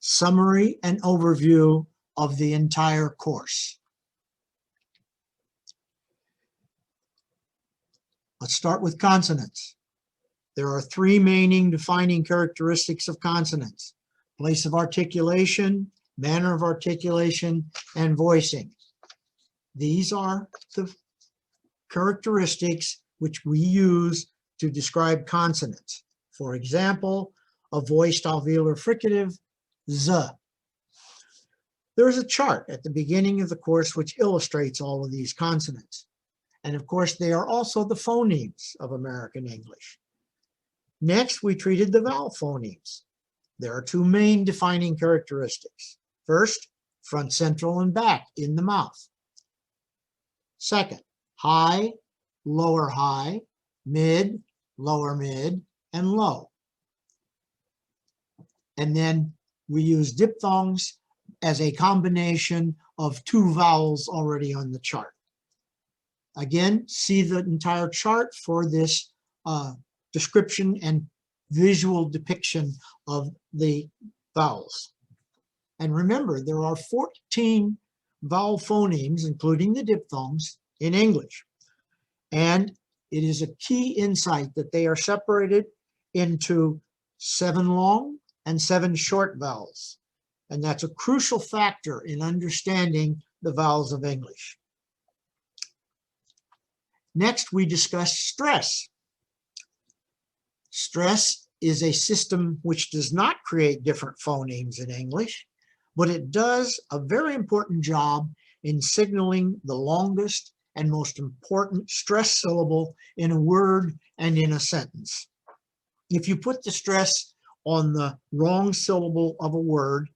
summary and overview of the entire course. Let's start with consonants. There are three main defining characteristics of consonants: place of articulation, manner of articulation, and voicing. These are the characteristics which we use to describe consonants. For example, a voiced alveolar fricative, Z. There's a chart at the beginning of the course which illustrates all of these consonants. And of course, they are also the phonemes of American English. Next, we treated the vowel phonemes. There are two main defining characteristics. First, front, central, and back in the mouth. Second, high, lower high, mid, lower mid, and low. And then we use diphthongs as a combination of two vowels already on the chart. Again, see the entire chart for this description and visual depiction of the vowels. And remember, there are 14 vowel phonemes, including the diphthongs, in English. And it is a key insight that they are separated into 7 long and 7 short vowels. And that's a crucial factor in understanding the vowels of English. Next, we discuss stress. Stress is a system which does not create different phonemes in English, but it does a very important job in signaling the longest and most important stress syllable in a word and in a sentence. If you put the stress on the wrong syllable of a word,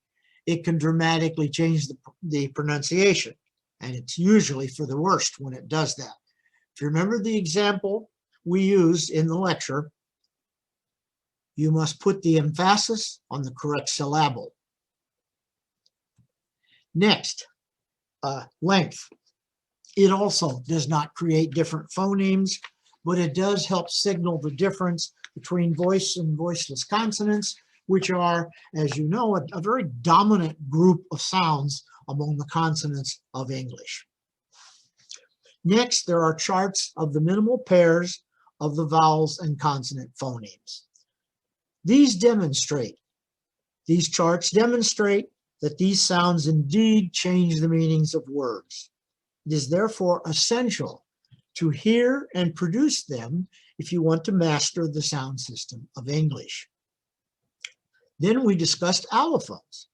it can dramatically change the pronunciation, and it's usually for the worst when it does that. If you remember the example we used in the lecture, you must put the emphasis on the correct syllable. Next, length. It also does not create different phonemes, but it does help signal the difference between voice and voiceless consonants, which are, as you know, a very dominant group of sounds among the consonants of English. Next, there are charts of the minimal pairs of the vowels and consonant phonemes. These charts demonstrate that these sounds indeed change the meanings of words. It is therefore essential to hear and produce them if you want to master the sound system of English. Then we discussed allophones.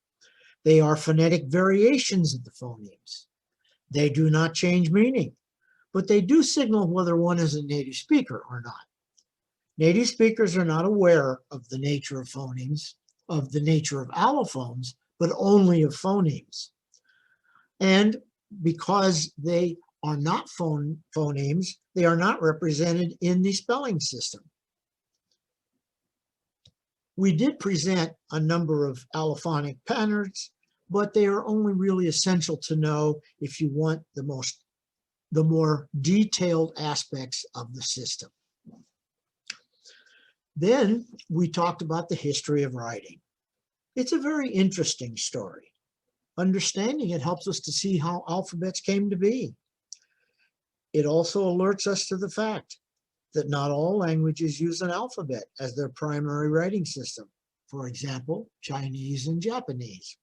They are phonetic variations of the phonemes. They do not change meaning, but they do signal whether one is a native speaker or not. Native speakers are not aware of the nature of phonemes, of the nature of allophones, but only of phonemes. And because they are not phonemes, they are not represented in the spelling system. We did present a number of allophonic patterns, but they are only really essential to know if you want the more detailed aspects of the system. Then we talked about the history of writing. It's a very interesting story. Understanding it helps us to see how alphabets came to be. It also alerts us to the fact that not all languages use an alphabet as their primary writing system. For example, Chinese and Japanese.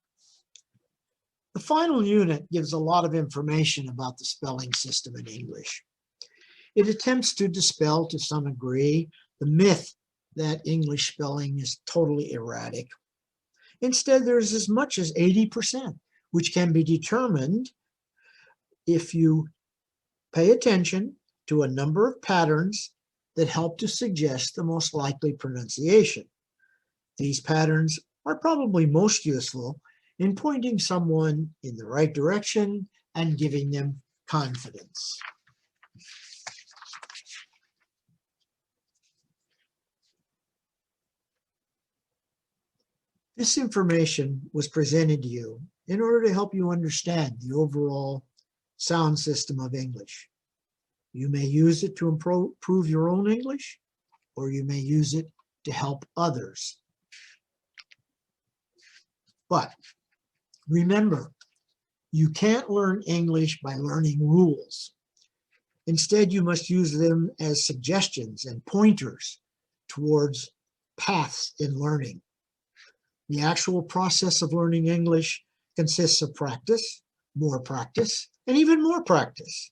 The final unit gives a lot of information about the spelling system in English. It attempts to dispel, to some degree, the myth that English spelling is totally erratic. Instead, there's as much as 80%, which can be determined if you pay attention to a number of patterns that help to suggest the most likely pronunciation. These patterns are probably most useful in pointing someone in the right direction and giving them confidence. This information was presented to you in order to help you understand the overall sound system of English. You may use it to improve your own English, or you may use it to help others. But remember, you can't learn English by learning rules. Instead, you must use them as suggestions and pointers towards paths in learning. The actual process of learning English consists of practice, and even more practice.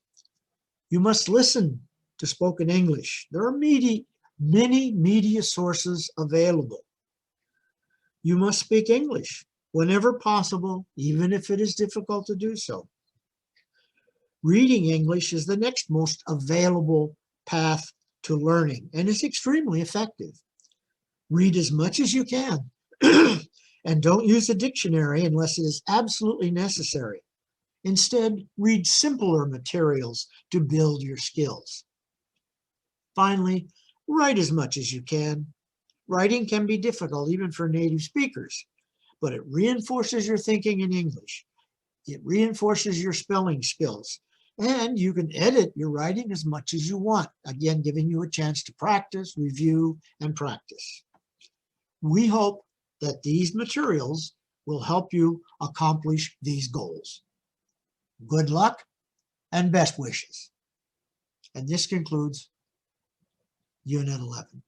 You must listen to spoken English. There are many media sources available. You must speak English whenever possible, even if it is difficult to do so. Reading English is the next most available path to learning and is extremely effective. Read as much as you can and don't use a dictionary unless it is absolutely necessary. Instead, read simpler materials to build your skills. Finally, write as much as you can. Writing can be difficult even for native speakers, but it reinforces your thinking in English. It reinforces your spelling skills, and you can edit your writing as much as you want, again, giving you a chance to practice, review, and practice. We hope that these materials will help you accomplish these goals. Good luck and best wishes. And this concludes Unit 11.